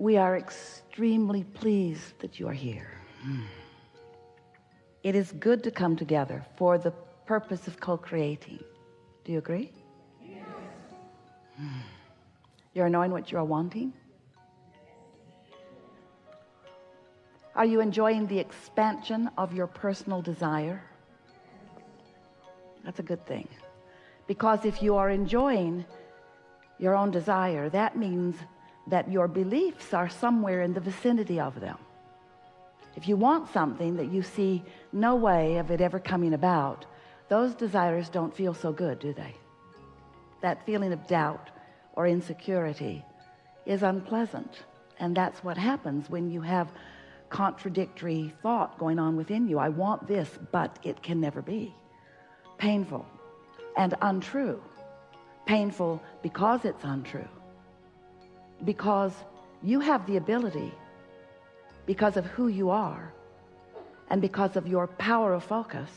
We are extremely pleased that you are here. It is good to come together for the purpose of co-creating. Do you agree? Yes. You're knowing what you are wanting? Are you enjoying the expansion of your personal desire? That's a good thing. Because if you are enjoying your own desire, that means that your beliefs are somewhere in the vicinity of them. If you want something that you see no way of it ever coming about, those desires don't feel so good, do they? That feeling of doubt or insecurity is unpleasant. And that's what happens when you have contradictory thought going on within you. I want this, but it can never be. Painful and untrue. Painful because it's untrue. Because you have the ability, because of who you are, and because of your power of focus,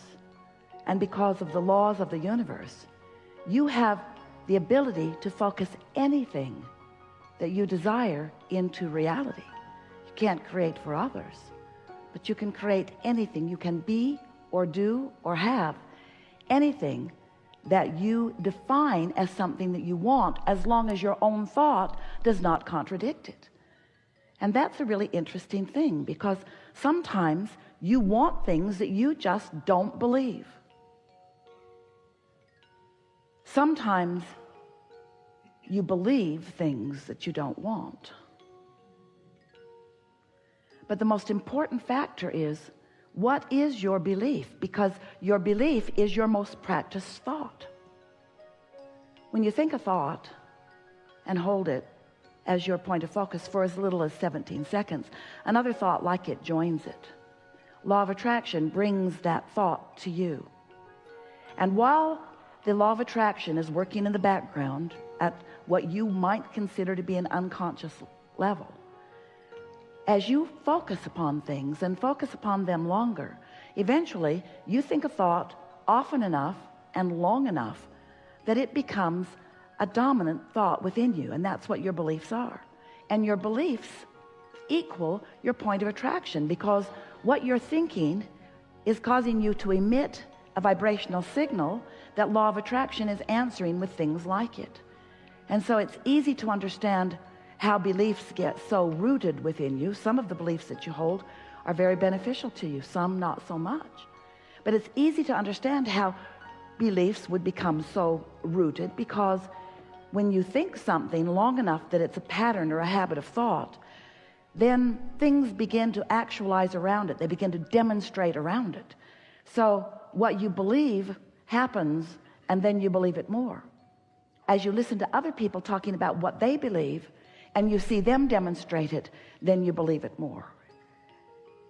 and because of the laws of the universe, you have the ability to focus anything that you desire into reality. You can't create for others, but you can create anything. You can be or do or have anything that you define as something that you want, as long as your own thought does not contradict it. And that's a really interesting thing, because sometimes you want things that you just don't believe. Sometimes you believe things that you don't want. But the most important factor is, what is your belief? Because your belief is your most practiced thought. When you think a thought and hold it as your point of focus for as little as 17 seconds, another thought like it joins it. Law of attraction brings that thought to you. And while the law of attraction is working in the background at what you might consider to be an unconscious level, as you focus upon things and focus upon them longer, eventually you think a thought often enough and long enough that it becomes a dominant thought within you. And that's what your beliefs are. And your beliefs equal your point of attraction, because what you're thinking is causing you to emit a vibrational signal that law of attraction is answering with things like it. And so it's easy to understand how beliefs get so rooted within you. Some of the beliefs that you hold are very beneficial to you, some not so much. But it's easy to understand how beliefs would become so rooted, because when you think something long enough that it's a pattern or a habit of thought, then things begin to actualize around it. They begin to demonstrate around it. So what you believe happens, and then you believe it more. As you listen to other people talking about what they believe, and you see them demonstrate it, then you believe it more.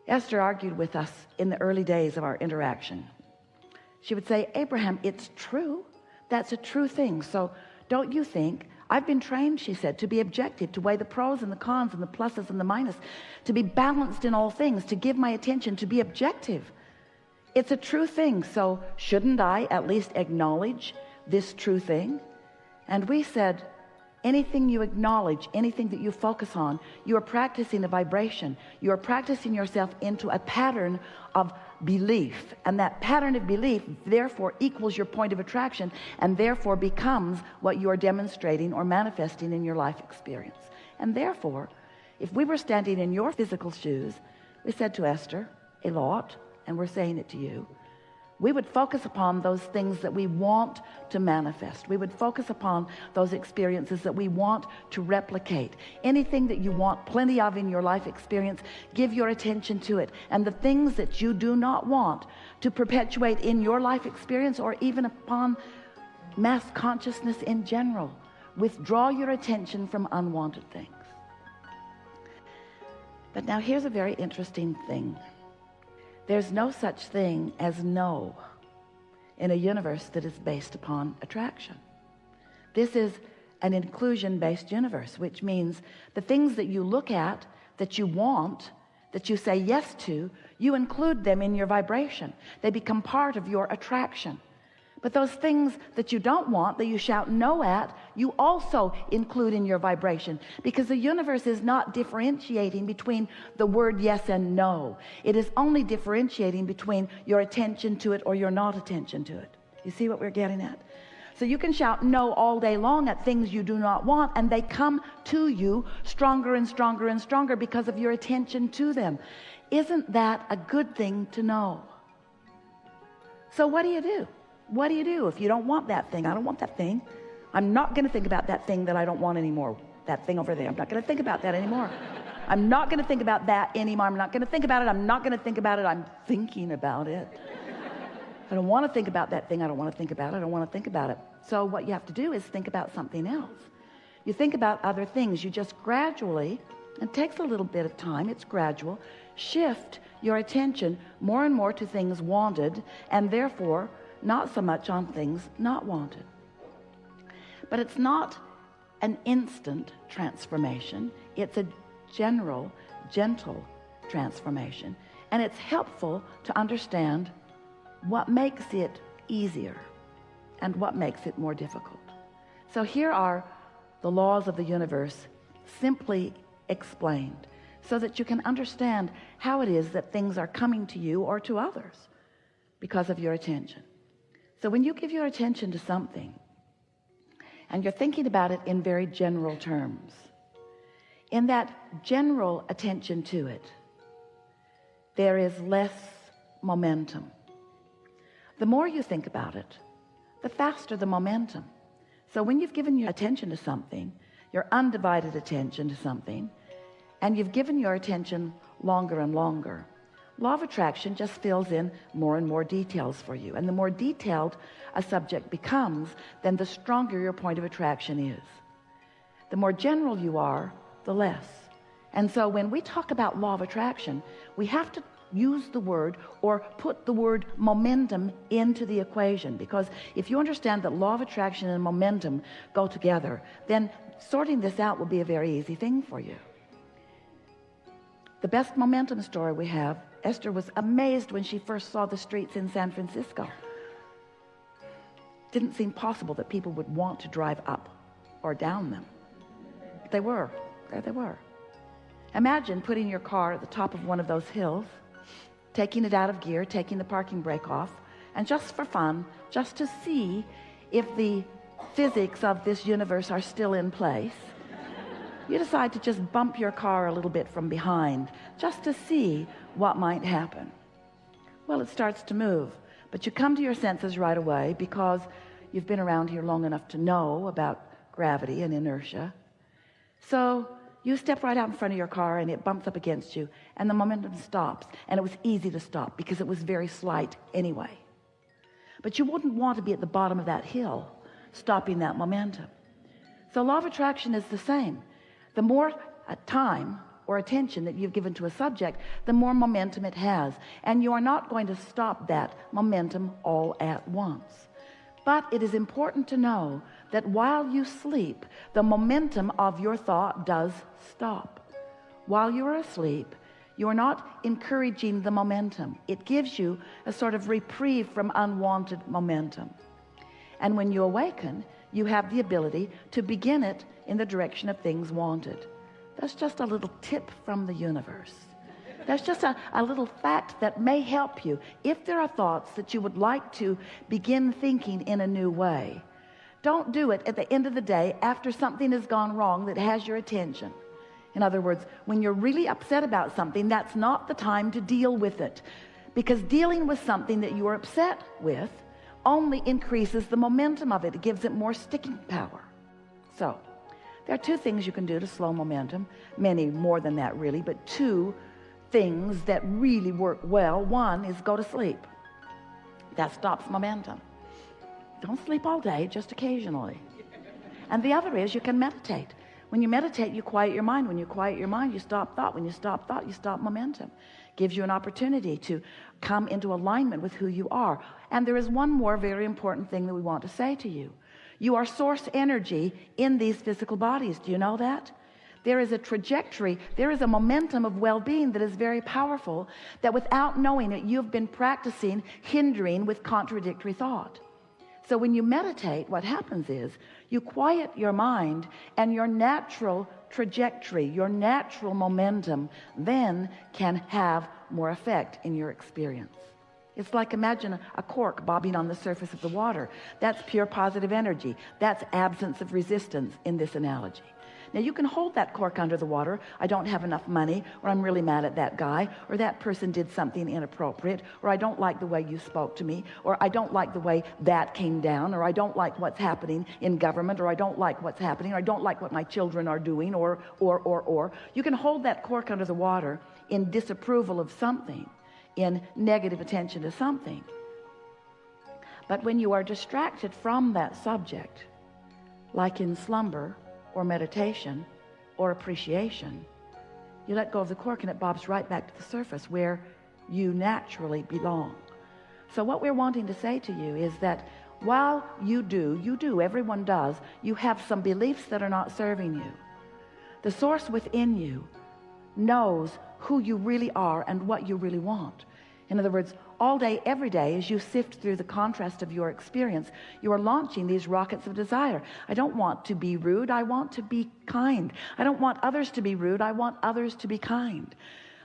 Esther argued with us in the early days of our interaction. She would say, Abraham, it's true. That's a true thing. So don't you think, I've been trained, she said, to be objective, to weigh the pros and the cons and the pluses and the minus, to be balanced in all things, to give my attention, to be objective. It's a true thing. So shouldn't I at least acknowledge this true thing? And we said, anything you acknowledge, anything that you focus on, you are practicing a vibration. You are practicing yourself into a pattern of belief. And that pattern of belief therefore equals your point of attraction, and therefore becomes what you are demonstrating or manifesting in your life experience. And therefore, if we were standing in your physical shoes, we said to Esther a lot, and we're saying it to you, we would focus upon those things that we want to manifest. We would focus upon those experiences that we want to replicate. Anything that you want plenty of in your life experience, give your attention to it. And the things that you do not want to perpetuate in your life experience, or even upon mass consciousness in general, withdraw your attention from unwanted things. But now here's a very interesting thing. There's no such thing as no in a universe that is based upon attraction. This is an inclusion-based universe, which means the things that you look at, that you want, that you say yes to, you include them in your vibration. They become part of your attraction. But those things that you don't want, that you shout no at, you also include in your vibration, because the universe is not differentiating between the word yes and no. It is only differentiating between your attention to it or your not attention to it. You see what we're getting at? So you can shout no all day long at things you do not want, and they come to you stronger and stronger and stronger because of your attention to them. Isn't that a good thing to know? So what do you do? What do you do if you don't want that thing? I don't want that thing. I'm not going to think about that thing that I don't want anymore. That thing over there. I'm not going to think about that anymore. I'm not going to think about that anymore. I'm not going to think about it. I'm not going to think about it. I'm thinking about it. I don't want to think about that thing. I don't want to think about it. I don't want to think about it. So what you have to do is think about something else. You think about other things. You just gradually, and it takes a little bit of time, it's gradual, shift your attention more and more to things wanted, and therefore not so much on things not wanted. But it's not an instant transformation. It's a general, gentle transformation. And it's helpful to understand what makes it easier and what makes it more difficult. So here are the laws of the universe simply explained, so that you can understand how it is that things are coming to you or to others because of your attention. So when you give your attention to something and you're thinking about it in very general terms, in that general attention to it, there is less momentum. The more you think about it, the faster the momentum. So when you've given your attention to something, your undivided attention to something, and you've given your attention longer and longer, law of attraction just fills in more and more details for you. And the more detailed a subject becomes, then the stronger your point of attraction is. The more general you are, the less. And so when we talk about law of attraction, we have to use the word or put the word momentum into the equation, because if you understand that law of attraction and momentum go together, then sorting this out will be a very easy thing for you. The best momentum story we have, Esther was amazed when she first saw the streets in San Francisco. Didn't seem possible that people would want to drive up or down them. They were. There they were. Imagine putting your car at the top of one of those hills, taking it out of gear, taking the parking brake off, and just for fun, just to see if the physics of this universe are still in place, you decide to just bump your car a little bit from behind just to see what might happen. Well, it starts to move, but you come to your senses right away because you've been around here long enough to know about gravity and inertia. So you step right out in front of your car and it bumps up against you and the momentum stops, and it was easy to stop because it was very slight anyway. But you wouldn't want to be at the bottom of that hill stopping that momentum. So law of attraction is the same. The more time or attention that you've given to a subject, the more momentum it has. And you are not going to stop that momentum all at once. But it is important to know that while you sleep, the momentum of your thought does stop. While you're asleep, you are not encouraging the momentum. It gives you a sort of reprieve from unwanted momentum. And when you awaken, you have the ability to begin it in the direction of things wanted. That's just a little tip from the universe. That's just a little fact that may help you. If there are thoughts that you would like to begin thinking in a new way, don't do it at the end of the day after something has gone wrong that has your attention. In other words, when you're really upset about something, that's not the time to deal with it, because dealing with something that you are upset with only increases the momentum of it. It gives it more sticking power. So there are two things you can do to slow momentum, many more than that really, but two things that really work well. One is go to sleep. That stops momentum. Don't sleep all day, just occasionally. And the other is you can meditate. When you meditate, you quiet your mind. When you quiet your mind, you stop thought. When you stop thought, you stop momentum. Gives you an opportunity to come into alignment with who you are. And there is one more very important thing that we want to say to you. You are source energy in these physical bodies. Do you know that? There is a trajectory, there is a momentum of well-being that is very powerful, that without knowing it, you've been practicing hindering with contradictory thought. So when you meditate, what happens is you quiet your mind, and your natural trajectory, your natural momentum then can have more effect in your experience. It's like, imagine a cork bobbing on the surface of the water. That's pure positive energy. That's absence of resistance in this analogy. Now you can hold that cork under the water. I don't have enough money, or I'm really mad at that guy, or that person did something inappropriate, or I don't like the way you spoke to me, or I don't like the way that came down, or I don't like what's happening in government, or I don't like what's happening, or I don't like what my children are doing, or. You can hold that cork under the water in disapproval of something, in negative attention to something. But when you are distracted from that subject, like in slumber or meditation or appreciation, you let go of the cork and it bobs right back to the surface where you naturally belong. So what we're wanting to say to you is that while you do, everyone does, you have some beliefs that are not serving you. The source within you knows who you really are and what you really want. In other words, all day, every day, as you sift through the contrast of your experience, you are launching these rockets of desire. I don't want to be rude. I want to be kind. I don't want others to be rude. I want others to be kind.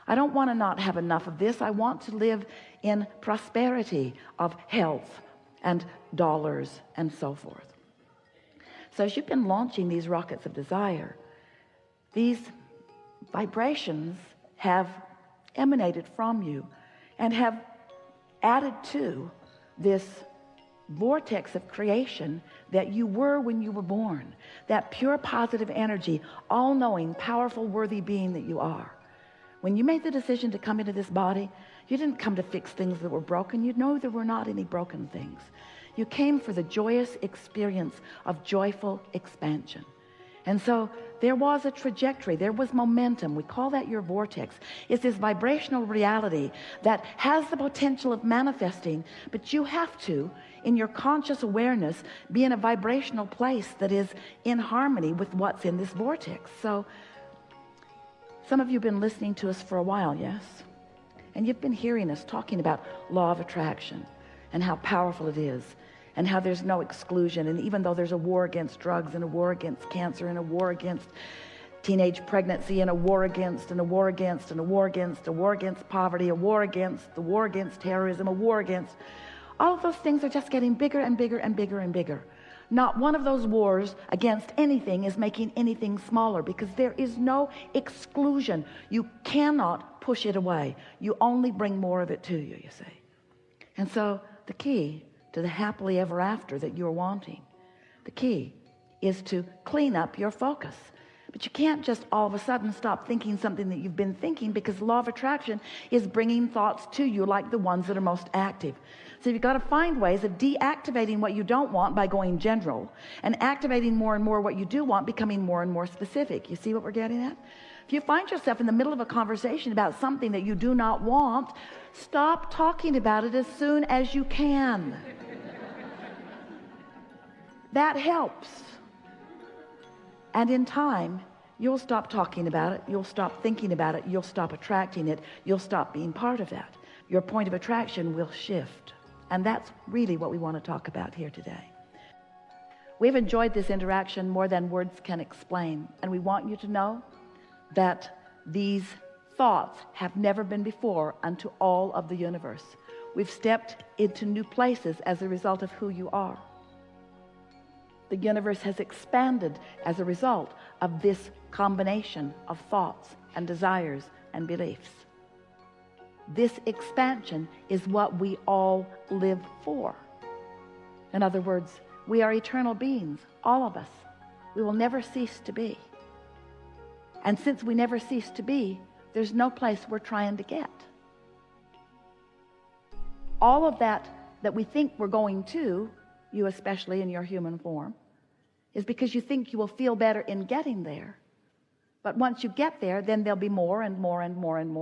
I don't want to not have enough of this. I want to live in prosperity of health and dollars and so forth. So as you've been launching these rockets of desire, these vibrations have emanated from you and have added to this vortex of creation that you were when you were born, that pure positive energy, all-knowing, powerful, worthy being that you are. When you made the decision to come into this body, you didn't come to fix things that were broken. You know there were not any broken things. You came for the joyous experience of joyful expansion. And so there was a trajectory, there was momentum. We call that your vortex. It's this vibrational reality that has the potential of manifesting, but you have to, in your conscious awareness, be in a vibrational place that is in harmony with what's in this vortex. So some of you have been listening to us for a while, yes? And you've been hearing us talking about law of attraction and how powerful it is, and how there's no exclusion. And even though there's a war against drugs, and a war against cancer, and a war against teenage pregnancy, and a war against, and a war against, and a war against, a war against poverty, a war against, the war against terrorism, a war against, all of those things are just getting bigger and bigger and bigger and bigger. Not one of those wars against anything is making anything smaller, because there is no exclusion. You cannot push it away. You only bring more of it to you, you see. And so the key to the happily ever after that you're wanting, the key is to clean up your focus. But you can't just all of a sudden stop thinking something that you've been thinking, because the law of attraction is bringing thoughts to you like the ones that are most active. So you've got to find ways of deactivating what you don't want by going general, and activating more and more what you do want, becoming more and more specific. You see what we're getting at? If you find yourself in the middle of a conversation about something that you do not want, stop talking about it as soon as you can. That helps. And in time, you'll stop talking about it, you'll stop thinking about it, you'll stop attracting it, you'll stop being part of that. Your point of attraction will shift. And that's really what we want to talk about here today. We've enjoyed this interaction more than words can explain. And we want you to know that these thoughts have never been before unto all of the universe. We've stepped into new places as a result of who you are. The universe has expanded as a result of this combination of thoughts and desires and beliefs. This expansion is what we all live for. In other words, we are eternal beings, all of us. We will never cease to be. And since we never cease to be, there's no place we're trying to get. All of that we think we're going to, you especially in your human form, is because you think you will feel better in getting there. But once you get there, then there'll be more and more and more and more.